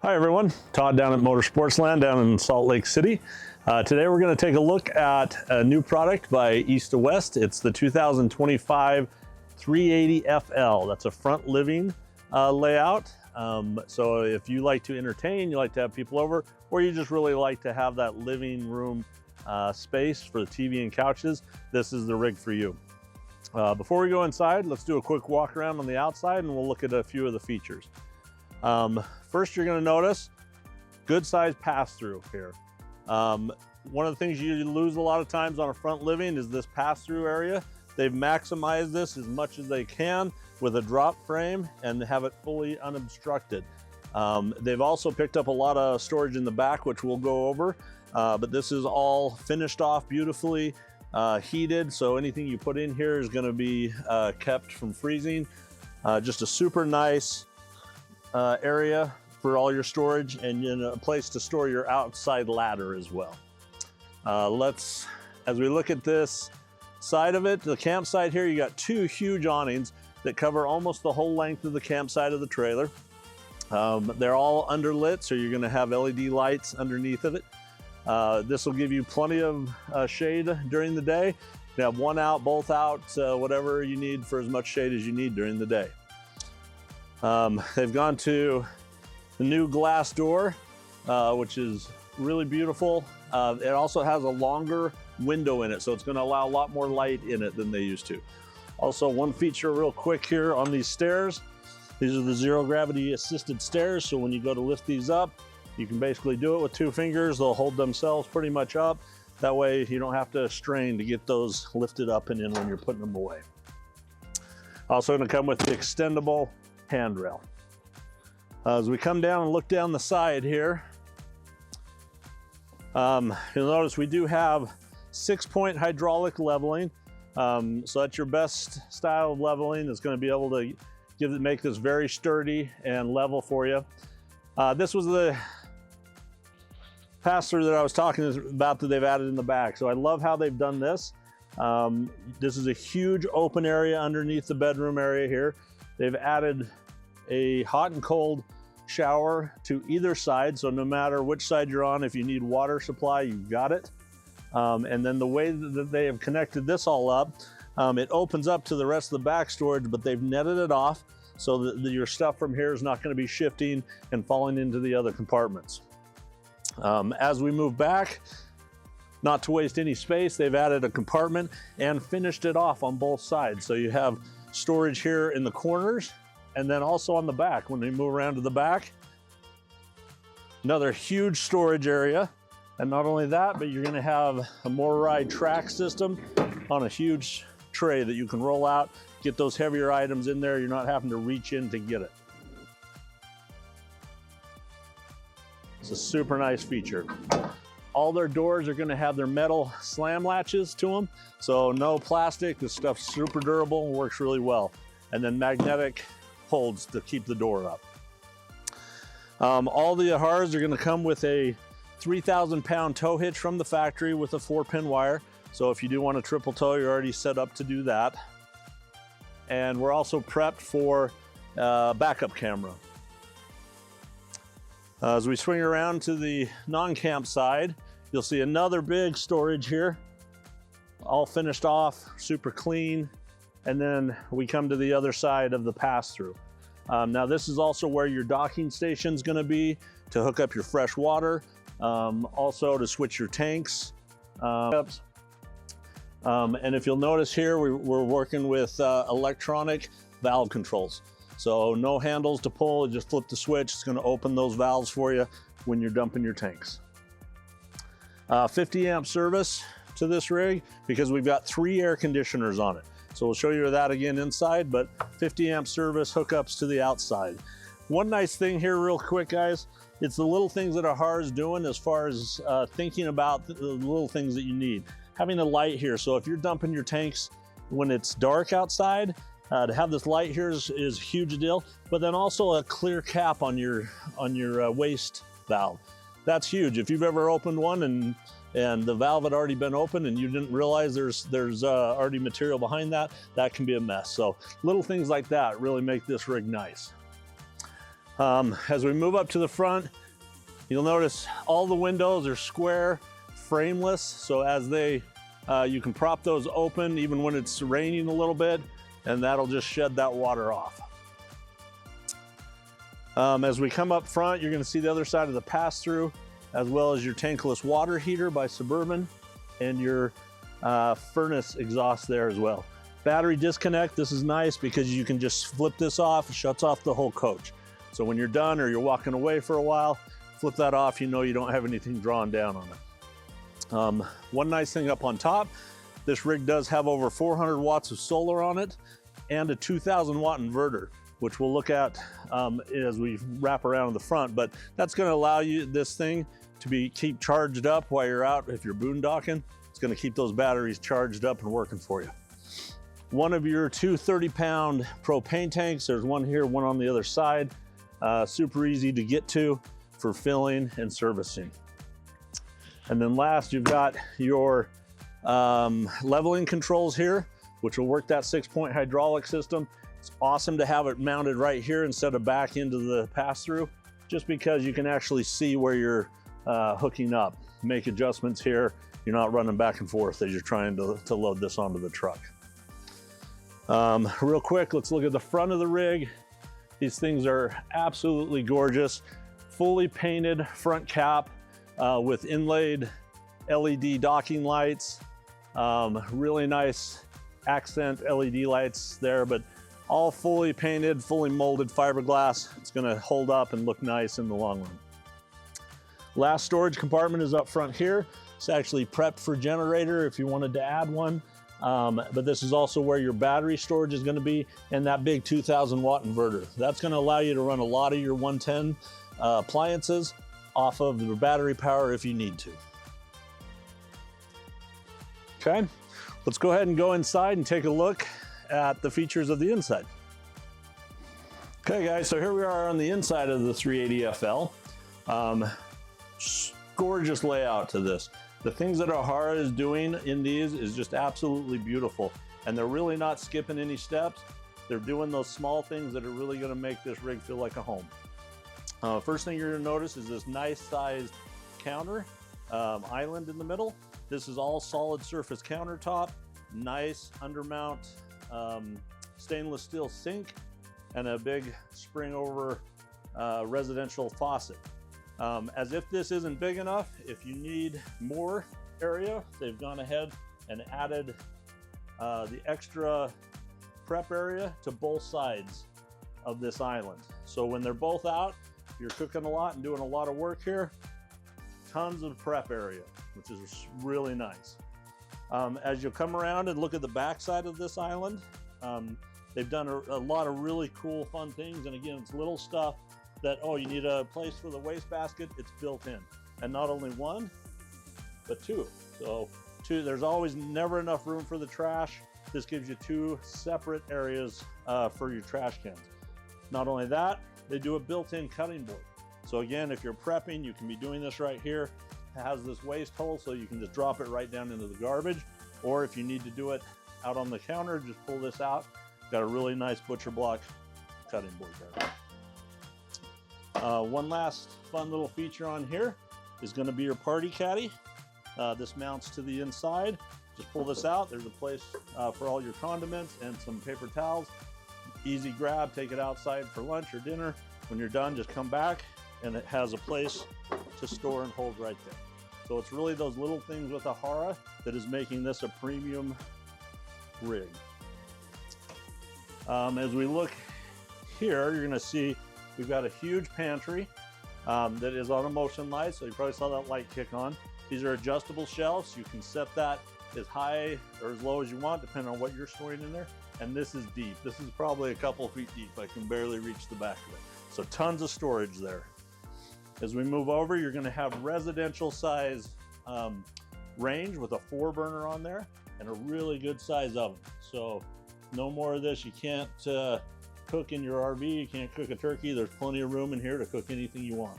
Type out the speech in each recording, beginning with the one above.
Hi everyone, Todd down at Motor Sportsland down in Salt Lake City. Today we're going to take a look at a new product by East to West. It's the 2025 380FL. That's a front living layout. So if you like to entertain, you like to have people over, or you just really like to have that living room space for the TV and couches, this is the rig for you. Before we go inside, let's do a quick walk around on the outside and we'll look at a few of the features. First, you're going to notice good size pass-through here. One of the things you lose a lot of times on a front living is this pass-through area. They've maximized this as much as they can with a drop frame and have it fully unobstructed. They've also picked up a lot of storage in the back, which we'll go over, but this is all finished off beautifully, heated, so anything you put in here is going to be kept from freezing. Just a super nice area for all your storage, and a place to store your outside ladder as well. As we look at this side of it, the campsite here, you got two huge awnings that cover almost the whole length of the campsite of the trailer. They're all underlit, so you're going to have LED lights underneath of it. This will give you plenty of shade during the day. You have one out, both out, whatever you need for as much shade as you need during the day. They've gone to the new glass door, which is really beautiful. It also has a longer window in it, so it's going to allow a lot more light in it than they used to. Also, one feature real quick here on these stairs. These are the zero gravity assisted stairs, so when you go to lift these up, you can basically do it with two fingers. They'll hold themselves pretty much up. That way you don't have to strain to get those lifted up and in when you're putting them away. Also going to come with the extendable handrail. As we come down and look down the side here, you'll notice we do have 6-point hydraulic leveling. So that's your best style of leveling. It's going to be able to make this very sturdy and level for you. This was the pass-through that I was talking about that they've added in the back. So I love how they've done this. This is a huge open area underneath the bedroom area here. They've added a hot and cold shower to either side, so no matter which side you're on, if you need water supply, you've got it. And then the way that they have connected this all up, it opens up to the rest of the back storage, but they've netted it off so that your stuff from here is not going to be shifting and falling into the other compartments. As we move back, not to waste any space, they've added a compartment and finished it off on both sides. So you have storage here in the corners and then also on the back. When we move around to the back, another huge storage area. And not only that, but you're going to have a more ride track system on a huge tray that you can roll out, get those heavier items in there. You're not having to reach in to get it. It's a super nice feature. All their doors are going to have their metal slam latches to them. So no plastic. This stuff's super durable and works really well. And then magnetic holds to keep the door up. All the Aharas are going to come with a 3,000-pound tow hitch from the factory with a 4-pin wire. So if you do want a triple tow, you're already set up to do that. And we're also prepped for backup camera. As we swing around to the non-camp side, you'll see another big storage here, all finished off, super clean. And then we come to the other side of the pass-through. Now this is also where your docking station is going to be to hook up your fresh water, also to switch your tanks. And if you'll notice here, we're working with electronic valve controls. So no handles to pull, just flip the switch. It's going to open those valves for you when you're dumping your tanks. 50 amp service to this rig because we've got 3 air conditioners on it. So we'll show you that again inside, but 50 amp service hookups to the outside. One nice thing here real quick, guys, it's the little things that Ahara is doing as far as thinking about the little things that you need. Having a light here, so if you're dumping your tanks when it's dark outside, to have this light here is a huge deal, but then also a clear cap on your waste valve. That's huge. If you've ever opened one and the valve had already been opened and you didn't realize there's already material behind that, that can be a mess. So little things like that really make this rig nice. As we move up to the front, you'll notice all the windows are square, frameless. So as you can prop those open even when it's raining a little bit, and that'll just shed that water off. As we come up front, you're gonna see the other side of the pass-through, as well as your tankless water heater by Suburban and your furnace exhaust there as well. Battery disconnect, this is nice because you can just flip this off, it shuts off the whole coach. So when you're done or you're walking away for a while, flip that off, you know you don't have anything drawn down on it. One nice thing up on top, this rig does have over 400 watts of solar on it and a 2,000 watt inverter, which we'll look at as we wrap around the front, but that's gonna allow you this thing to keep charged up while you're out. If you're boondocking, it's gonna keep those batteries charged up and working for you. One of your two 30-pound propane tanks, there's one here, one on the other side. Super easy to get to for filling and servicing. And then last, you've got your leveling controls here, which will work that 6-point hydraulic system. It's awesome to have it mounted right here instead of back into the pass-through, just because you can actually see where you're hooking up, make adjustments here. You're not running back and forth as you're trying to load this onto the truck. Real quick, let's look at the front of the rig. These things are absolutely gorgeous. Fully painted front cap with inlaid LED docking lights. Really nice accent LED lights there, but all fully painted, fully molded fiberglass. It's gonna hold up and look nice in the long run. Last storage compartment is up front here. It's actually prepped for generator if you wanted to add one. But this is also where your battery storage is going to be, and that big 2,000 watt inverter. That's going to allow you to run a lot of your 110 appliances off of the battery power if you need to. Okay, let's go ahead and go inside and take a look at the features of the inside. Okay guys, so here we are on the inside of the 380FL. Gorgeous layout to this. The things that Ahara is doing in these is just absolutely beautiful. And they're really not skipping any steps. They're doing those small things that are really gonna make this rig feel like a home. First thing you're gonna notice is this nice sized counter, island in the middle. This is all solid surface countertop, nice undermount stainless steel sink, and a big spring over residential faucet. As if this isn't big enough, if you need more area, they've gone ahead and added the extra prep area to both sides of this island. So when they're both out, you're cooking a lot and doing a lot of work here, tons of prep area, which is really nice. As you come around and look at the back side of this island, they've done a lot of really cool, fun things. And again, it's little stuff that, oh, you need a place for the wastebasket, it's built in. And not only one, but two. So there's always never enough room for the trash. This gives you two separate areas for your trash cans. Not only that, they do a built-in cutting board. So again, if you're prepping, you can be doing this right here. It has this waste hole, so you can just drop it right down into the garbage. Or if you need to do it out on the counter, just pull this out. Got a really nice butcher block cutting board there. One last fun little feature on here is going to be your party caddy. This mounts to the inside. Just pull this out. There's a place for all your condiments and some paper towels. Easy grab, take it outside for lunch or dinner. When you're done, just come back and it has a place to store and hold right there. So it's really those little things with Ahara that is making this a premium rig. As we look here, you're gonna see we've got a huge pantry that is on a motion light, so you probably saw that light kick on. These are adjustable shelves. You can set that as high or as low as you want, depending on what you're storing in there. And this is deep. This is probably a couple feet deep. I can barely reach the back of it. So tons of storage there. As we move over, you're gonna have residential size range with a 4-burner on there and a really good size oven. So no more of this. You can't cook in your RV. You can't cook a turkey. There's plenty of room in here to cook anything you want.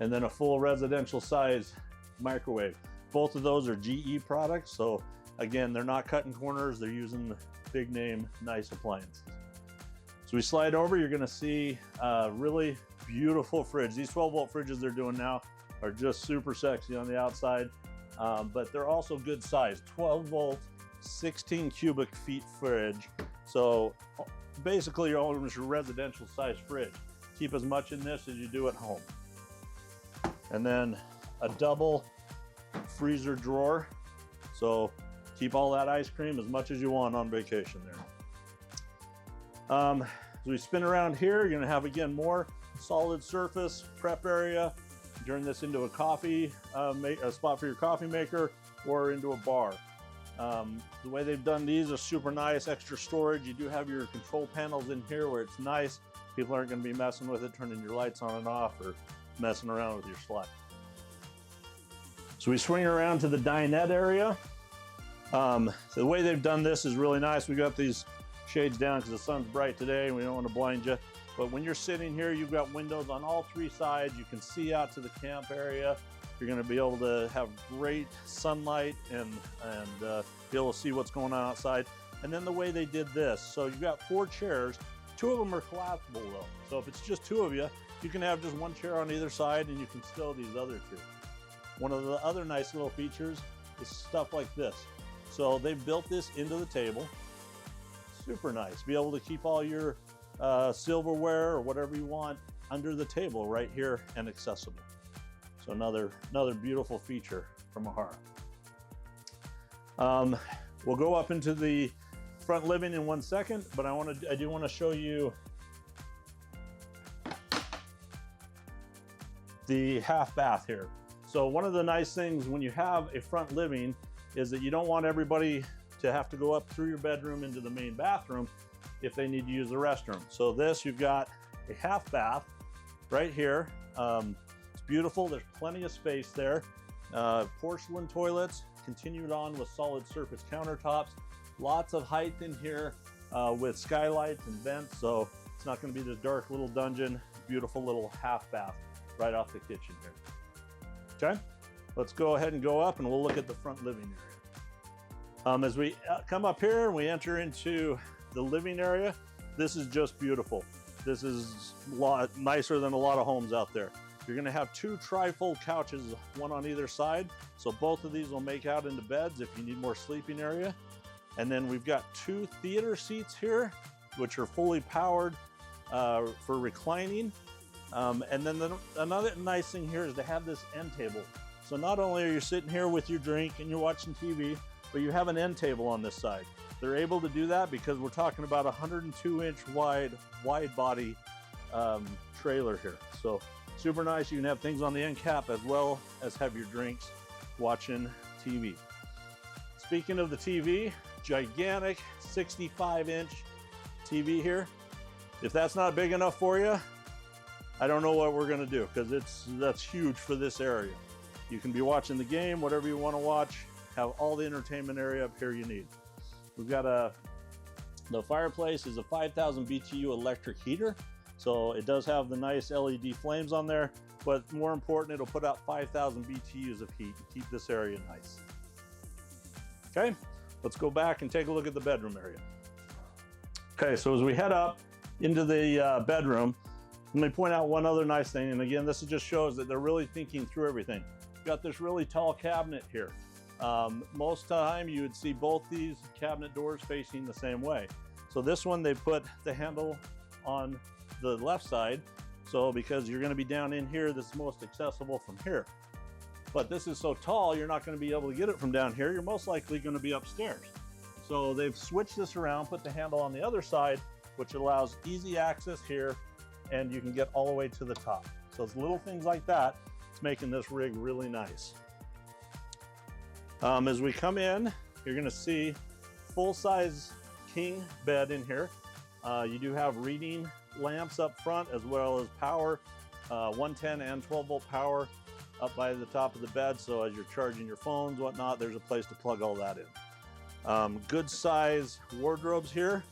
And then a full residential size microwave. Both of those are GE products. So again, they're not cutting corners. They're using the big name, nice appliances. As So we slide over, you're gonna see a really beautiful fridge. These 12-volt fridges they're doing now are just super sexy on the outside, but they're also good size. 12-volt, 16 cubic feet fridge. So basically you're almost your residential size fridge. Keep as much in this as you do at home. And then a double freezer drawer. So keep all that ice cream as much as you want on vacation there. As we spin around here, you're gonna have, again, more solid surface prep area. Turn this into a coffee, a spot for your coffee maker, or into a bar. The way they've done these is super nice, extra storage. You do have your control panels in here where it's nice. People aren't gonna be messing with it, turning your lights on and off, or messing around with your slide. So we swing around to the dinette area. The way they've done this is really nice. We got these shades down because the sun's bright today and we don't want to blind you. But when you're sitting here, you've got windows on all three sides. You can see out to the camp area. You're going to be able to have great sunlight and be able to see what's going on outside. And then the way they did this, so you've got 4 chairs. 2 of them are collapsible though. So if it's just 2 of you, you can have just 1 chair on either side and you can stow these other 2. One of the other nice little features is stuff like this. So they've built this into the table. Super nice. Be able to keep all your silverware or whatever you want under the table right here and accessible. So another beautiful feature from Ahara. We'll go up into the front living in 1 second, but I do want to show you the half bath here. So one of the nice things when you have a front living is that you don't want everybody to have to go up through your bedroom into the main bathroom if they need to use the restroom. So this, you've got a half bath right here. It's beautiful, there's plenty of space there. Porcelain toilets, continued on with solid surface countertops. Lots of height in here with skylights and vents, so it's not gonna be this dark little dungeon. Beautiful little half bath right off the kitchen here. Okay, let's go ahead and go up and we'll look at the front living area. As we come up here and we enter into the living area, this is just beautiful. This is a lot nicer than a lot of homes out there. You're gonna have 2 tri-fold couches, 1 on either side. So both of these will make out into beds if you need more sleeping area. And then we've got 2 theater seats here, which are fully powered for reclining. And then another nice thing here is to have this end table. So not only are you sitting here with your drink and you're watching TV, but you have an end table on this side. They're able to do that because we're talking about a 102-inch wide body trailer here. So super nice. You can have things on the end cap as well as have your drinks watching TV. Speaking of the TV, gigantic 65-inch TV here. If that's not big enough for you, I don't know what we're gonna do because that's huge for this area. You can be watching the game, whatever you want to watch, have all the entertainment area up here you need. We've got the fireplace is a 5,000 BTU electric heater. So it does have the nice LED flames on there, but more important, it'll put out 5,000 BTUs of heat and keep this area nice. Okay, let's go back and take a look at the bedroom area. Okay, so as we head up into the bedroom, let me point out one other nice thing. And again, this just shows that they're really thinking through everything. We've got this really tall cabinet here. Most time you would see both these cabinet doors facing the same way. So this one, they put the handle on the left side. So because you're gonna be down in here, this is most accessible from here. But this is so tall, you're not gonna be able to get it from down here. You're most likely gonna be upstairs. So they've switched this around, put the handle on the other side, which allows easy access here, and you can get all the way to the top. So it's little things like that. It's making this rig really nice. As we come in, you're gonna see full-size king bed in here. You do have reading lamps up front as well as power, 110 and 12-volt power up by the top of the bed. So as you're charging your phones, whatnot, there's a place to plug all that in. Good size wardrobes here.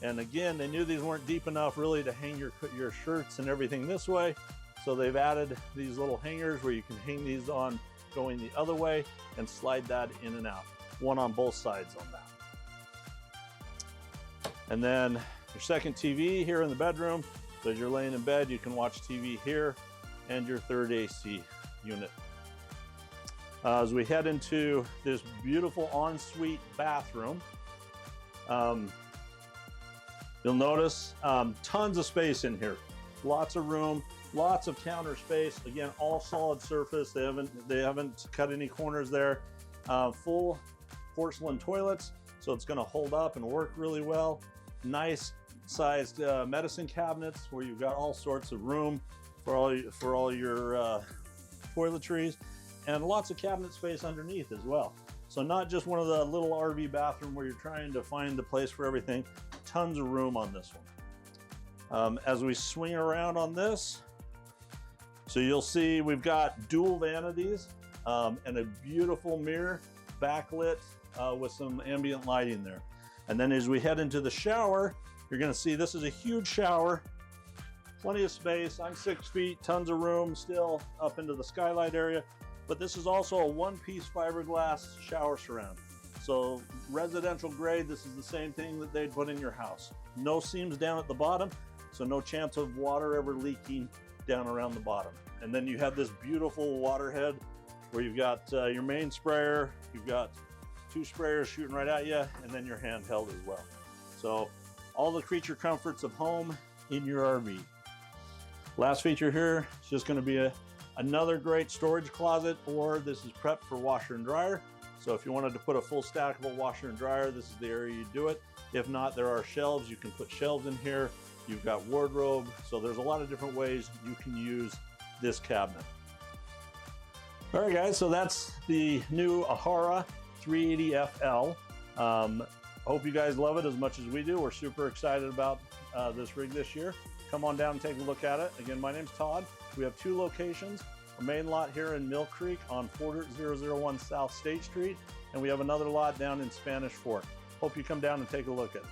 And again, they knew these weren't deep enough really to hang your shirts and everything this way. So they've added these little hangers where you can hang these on going the other way and slide that in and out. One on both sides on that. And then Your second TV here in the bedroom. So as you're laying in bed, you can watch TV here, and your third AC unit. As we head into this beautiful ensuite bathroom, you'll notice tons of space in here. Lots of room, lots of counter space. Again, all solid surface. They haven't cut any corners there. Full porcelain toilets, so it's going to hold up and work really well. Nice sized medicine cabinets where you've got all sorts of room for all your toiletries, and lots of cabinet space underneath as well. So not just one of the little RV bathroom where you're trying to find the place for everything. Tons of room on this one. As we swing around on this, so you'll see we've got dual vanities and a beautiful mirror backlit with some ambient lighting there. And then as we head into the shower, you're going to see this is a huge shower, plenty of space. I'm 6 feet, tons of room still up into the skylight area. But this is also a one-piece fiberglass shower surround. So residential grade, this is the same thing that they'd put in your house. No seams down at the bottom, so no chance of water ever leaking down around the bottom. And then you have this beautiful water head where you've got your main sprayer, you've got 2 sprayers shooting right at you, and then your handheld as well. So all the creature comforts of home in your RV. Last feature here is just going to be another great storage closet, or this is prepped for washer and dryer. So if you wanted to put a full stackable washer and dryer, this is the area you do it. If not, there are shelves. You can put shelves in here. You've got wardrobe. So there's a lot of different ways you can use this cabinet. All right, guys, so that's the new Ahara 380FL. Hope you guys love it as much as we do. We're super excited about this rig this year. Come on down and take a look at it. Again, my name's Todd. We have 2 locations. Our main lot here in Mill Creek on 4001 South State Street, and we have another lot down in Spanish Fork. Hope you come down and take a look at it.